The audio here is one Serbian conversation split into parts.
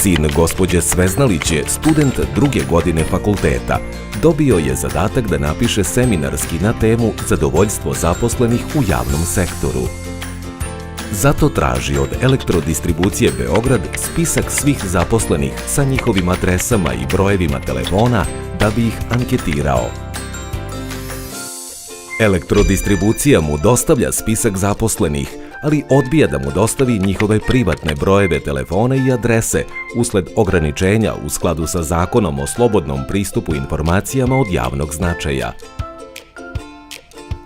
Sin gospođe Sveznalić je student 2. godine fakulteta. Dobio je zadatak da napiše seminarski na temu zadovoljstvo zaposlenih u javnom sektoru. Zato traži od Elektrodistribucije Beograd spisak svih zaposlenih sa njihovim adresama i brojevima telefona da bi ih anketirao. Elektrodistribucija mu dostavlja spisak zaposlenih, ali odbija da mu dostavi njihove privatne brojeve telefona i adrese usled ograničenja u skladu sa Zakonom o slobodnom pristupu informacijama od javnog značaja.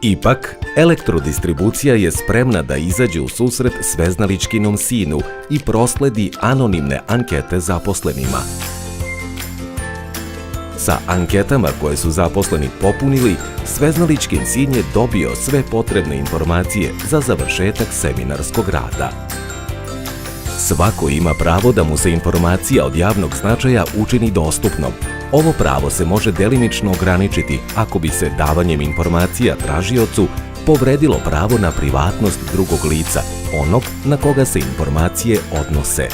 Ipak, Elektrodistribucija je spremna da izađe u susret Sveznaličkinom sinu i prosledi anonimne ankete zaposlenima. Sa anketama koje su zaposleni popunili, Sveznaličkin sin je dobio sve potrebne informacije za završetak seminarskog rada. Svako ima pravo da mu se informacija od javnog značaja učini dostupnom. Ovo pravo se može delimično ograničiti ako bi se davanjem informacija tražiocu povredilo pravo na privatnost drugog lica, onog na koga se informacije odnose.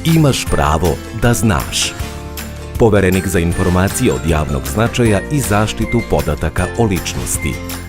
Imaš pravo da znaš. Poverenik za informacije od javnog značaja i zaštitu podataka o ličnosti.